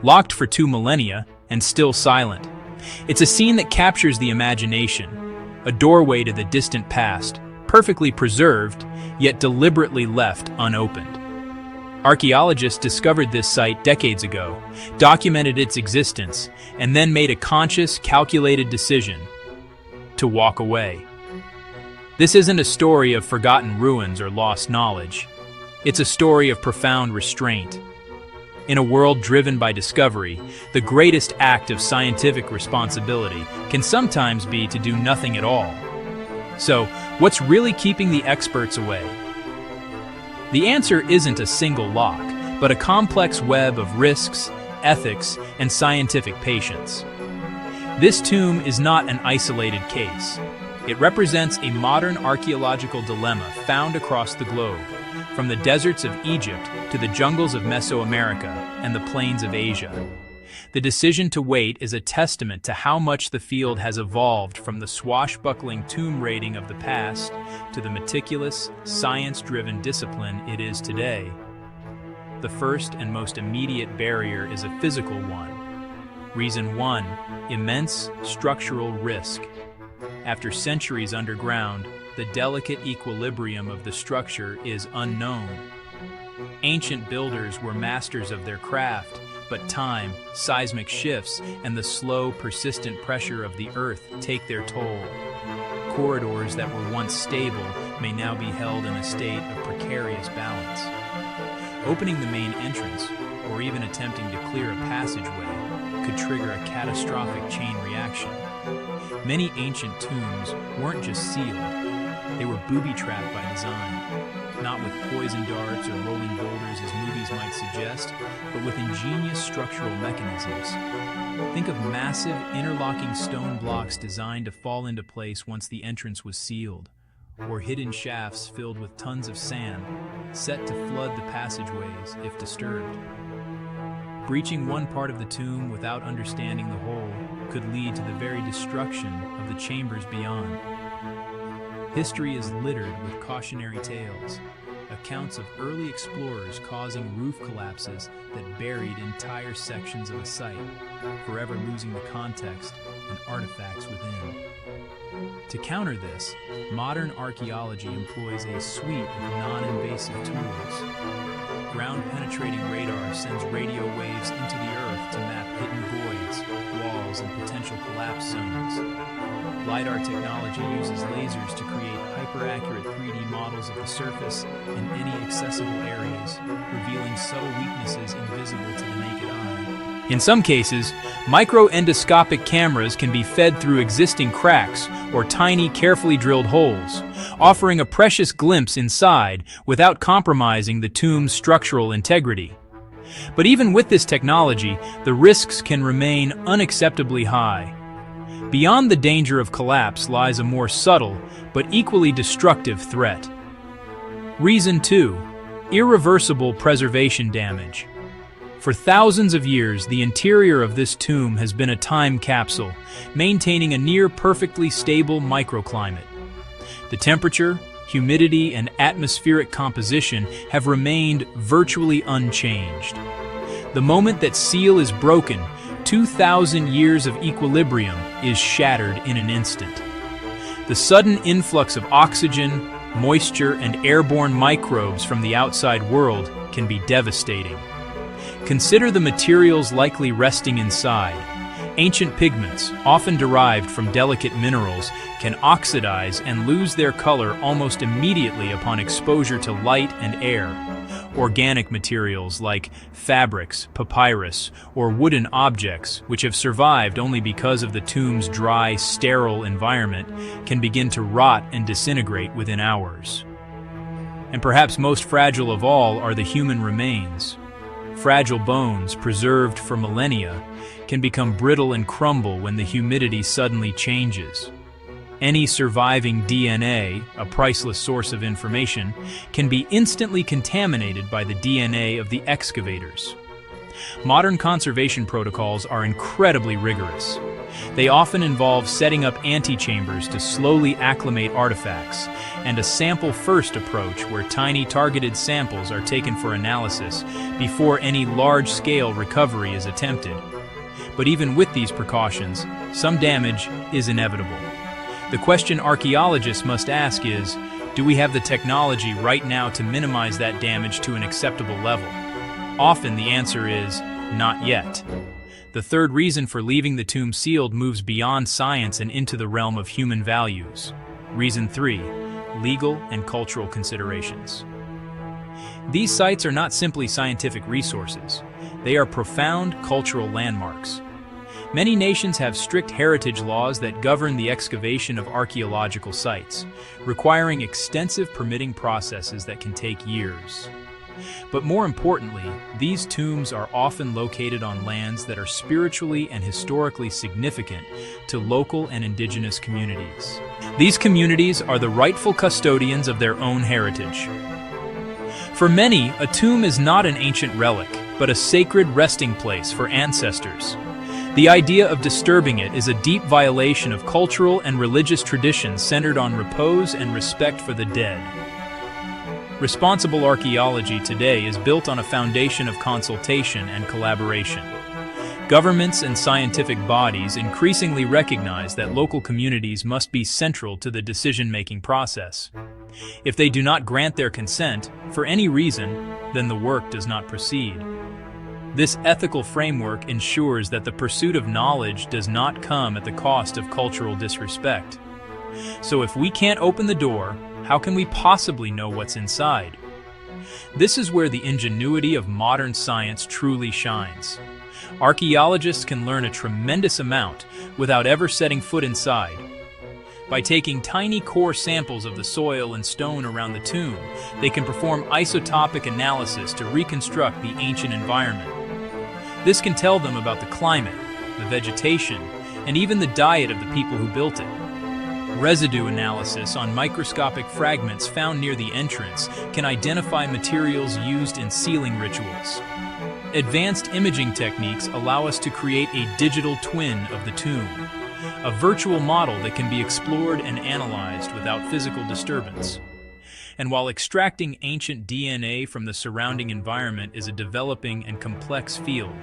locked for 2 millennia and still silent. It's a scene that captures the imagination, a doorway to the distant past, perfectly preserved, yet deliberately left unopened. Archaeologists discovered this site decades ago, documented its existence, and then made a conscious, calculated decision to walk away. This isn't a story of forgotten ruins or lost knowledge. It's a story of profound restraint. In a world driven by discovery, the greatest act of scientific responsibility can sometimes be to do nothing at all. So, what's really keeping the experts away? The answer isn't a single lock, but a complex web of risks, ethics, and scientific patience. This tomb is not an isolated case. It represents a modern archaeological dilemma found across the globe, from the deserts of Egypt to the jungles of Mesoamerica and the plains of Asia. The decision to wait is a testament to how much the field has evolved from the swashbuckling tomb raiding of the past to the meticulous, science-driven discipline it is today. The first and most immediate barrier is a physical one. Reason 1: immense structural risk. After centuries underground, the delicate equilibrium of the structure is unknown. Ancient builders were masters of their craft, but time, seismic shifts, and the slow, persistent pressure of the earth take their toll. Corridors that were once stable may now be held in a state of precarious balance. Opening the main entrance, or even attempting to clear a passageway, could trigger a catastrophic chain reaction. Many ancient tombs weren't just sealed, they were booby-trapped by design. Not with poison darts or rolling boulders as movies might suggest, but with ingenious structural mechanisms. Think of massive, interlocking stone blocks designed to fall into place once the entrance was sealed, or hidden shafts filled with tons of sand, set to flood the passageways if disturbed. Breaching one part of the tomb without understanding the whole could lead to the very destruction of the chambers beyond. History is littered with cautionary tales, accounts of early explorers causing roof collapses that buried entire sections of a site, forever losing the context and artifacts within. To counter this, modern archaeology employs a suite of non-invasive tools. Ground-penetrating radar sends radio waves into the earth to map hidden voids, walls, and potential collapse zones. LiDAR technology uses lasers to create hyper-accurate 3D models of the surface in any accessible areas, revealing subtle weaknesses invisible to the naked eye. In some cases, micro-endoscopic cameras can be fed through existing cracks or tiny, carefully drilled holes, offering a precious glimpse inside without compromising the tomb's structural integrity. But even with this technology, the risks can remain unacceptably high. Beyond the danger of collapse lies a more subtle, but equally destructive threat. Reason 2: irreversible preservation damage. For thousands of years, the interior of this tomb has been a time capsule, maintaining a near-perfectly stable microclimate. The temperature, humidity, and atmospheric composition have remained virtually unchanged. The moment that seal is broken, 2,000 years of equilibrium is shattered in an instant. The sudden influx of oxygen, moisture, and airborne microbes from the outside world can be devastating. Consider the materials likely resting inside. Ancient pigments, often derived from delicate minerals, can oxidize and lose their color almost immediately upon exposure to light and air. Organic materials like fabrics, papyrus, or wooden objects, which have survived only because of the tomb's dry, sterile environment, can begin to rot and disintegrate within hours. And perhaps most fragile of all are the human remains. Fragile bones, preserved for millennia, can become brittle and crumble when the humidity suddenly changes. Any surviving DNA, a priceless source of information, can be instantly contaminated by the DNA of the excavators. Modern conservation protocols are incredibly rigorous. They often involve setting up antechambers to slowly acclimate artifacts, and a sample-first approach where tiny targeted samples are taken for analysis before any large-scale recovery is attempted. But even with these precautions, some damage is inevitable. The question archaeologists must ask is, do we have the technology right now to minimize that damage to an acceptable level? Often the answer is, not yet. The third reason for leaving the tomb sealed moves beyond science and into the realm of human values. Reason 3. Legal and cultural considerations. These sites are not simply scientific resources. They are profound cultural landmarks. Many nations have strict heritage laws that govern the excavation of archaeological sites, requiring extensive permitting processes that can take years. But more importantly, these tombs are often located on lands that are spiritually and historically significant to local and indigenous communities. These communities are the rightful custodians of their own heritage. For many, a tomb is not an ancient relic, but a sacred resting place for ancestors. The idea of disturbing it is a deep violation of cultural and religious traditions centered on repose and respect for the dead. Responsible archaeology today is built on a foundation of consultation and collaboration. Governments and scientific bodies increasingly recognize that local communities must be central to the decision-making process. If they do not grant their consent, for any reason, then the work does not proceed. This ethical framework ensures that the pursuit of knowledge does not come at the cost of cultural disrespect. So if we can't open the door, how can we possibly know what's inside? This is where the ingenuity of modern science truly shines. Archaeologists can learn a tremendous amount without ever setting foot inside. By taking tiny core samples of the soil and stone around the tomb, they can perform isotopic analysis to reconstruct the ancient environment. This can tell them about the climate, the vegetation, and even the diet of the people who built it. Residue analysis on microscopic fragments found near the entrance can identify materials used in sealing rituals. Advanced imaging techniques allow us to create a digital twin of the tomb, a virtual model that can be explored and analyzed without physical disturbance. And while extracting ancient DNA from the surrounding environment is a developing and complex field,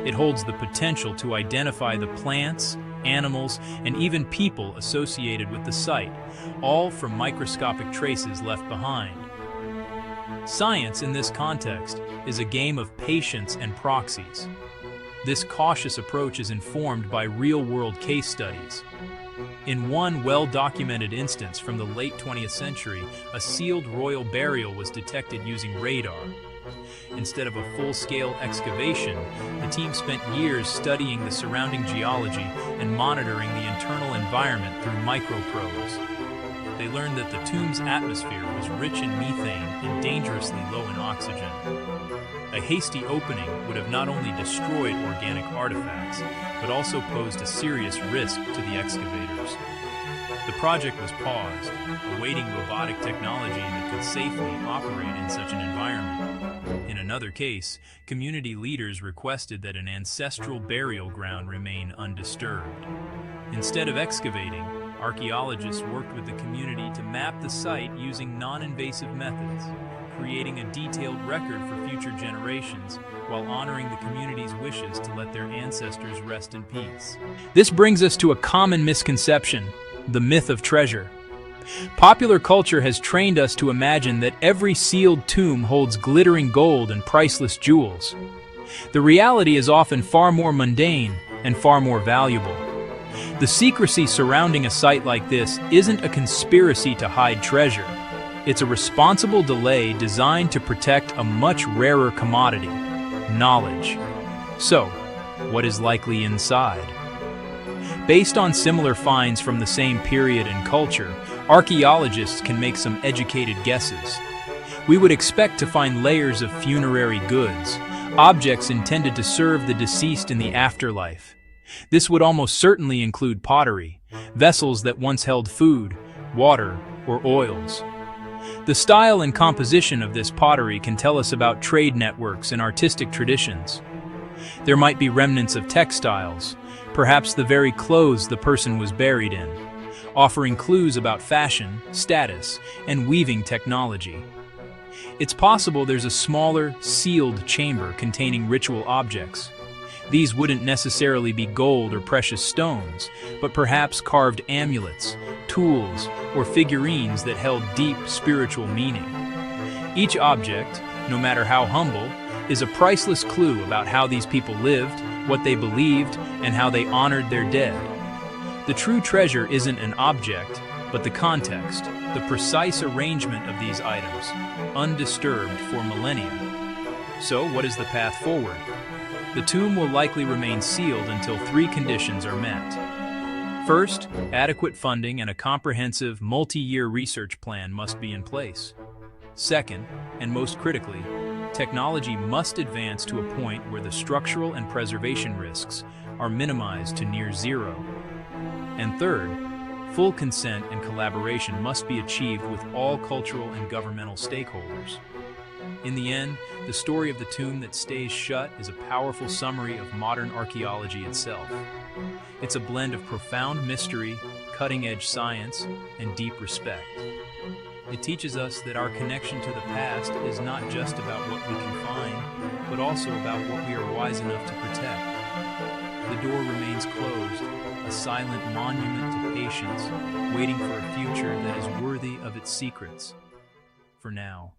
it holds the potential to identify the plants, animals, and even people associated with the site, all from microscopic traces left behind. Science in this context is a game of patience and proxies. This cautious approach is informed by real-world case studies. In one well-documented instance from the late 20th century, a sealed royal burial was detected using radar. Instead of a full-scale excavation, the team spent years studying the surrounding geology and monitoring the internal environment through microprobes. They learned that the tomb's atmosphere was rich in methane and dangerously low in oxygen. A hasty opening would have not only destroyed organic artifacts, but also posed a serious risk to the excavators. The project was paused, awaiting robotic technology that could safely operate in such an environment. In another case, community leaders requested that an ancestral burial ground remain undisturbed. Instead of excavating, archaeologists worked with the community to map the site using non-invasive methods, creating a detailed record for future generations while honoring the community's wishes to let their ancestors rest in peace. This brings us to a common misconception, the myth of treasure. Popular culture has trained us to imagine that every sealed tomb holds glittering gold and priceless jewels. The reality is often far more mundane and far more valuable. The secrecy surrounding a site like this isn't a conspiracy to hide treasure. It's a responsible delay designed to protect a much rarer commodity, knowledge. So, what is likely inside? Based on similar finds from the same period and culture, archaeologists can make some educated guesses. We would expect to find layers of funerary goods, objects intended to serve the deceased in the afterlife. This would almost certainly include pottery, vessels that once held food, water, or oils. The style and composition of this pottery can tell us about trade networks and artistic traditions. There might be remnants of textiles, perhaps the very clothes the person was buried in, offering clues about fashion, status, and weaving technology. It's possible there's a smaller, sealed chamber containing ritual objects. These wouldn't necessarily be gold or precious stones, but perhaps carved amulets, tools, or figurines that held deep spiritual meaning. Each object, no matter how humble, is a priceless clue about how these people lived, what they believed, and how they honored their dead. The true treasure isn't an object, but the context, the precise arrangement of these items, undisturbed for millennia. So, what is the path forward? The tomb will likely remain sealed until three conditions are met. First, adequate funding and a comprehensive, multi-year research plan must be in place. Second, and most critically, technology must advance to a point where the structural and preservation risks are minimized to near zero. And third, full consent and collaboration must be achieved with all cultural and governmental stakeholders. In the end, the story of the tomb that stays shut is a powerful summary of modern archaeology itself. It's a blend of profound mystery, cutting-edge science, and deep respect. It teaches us that our connection to the past is not just about what we can find, but also about what we are wise enough to protect. The door remains closed, a silent monument to patience, waiting for a future that is worthy of its secrets. For now.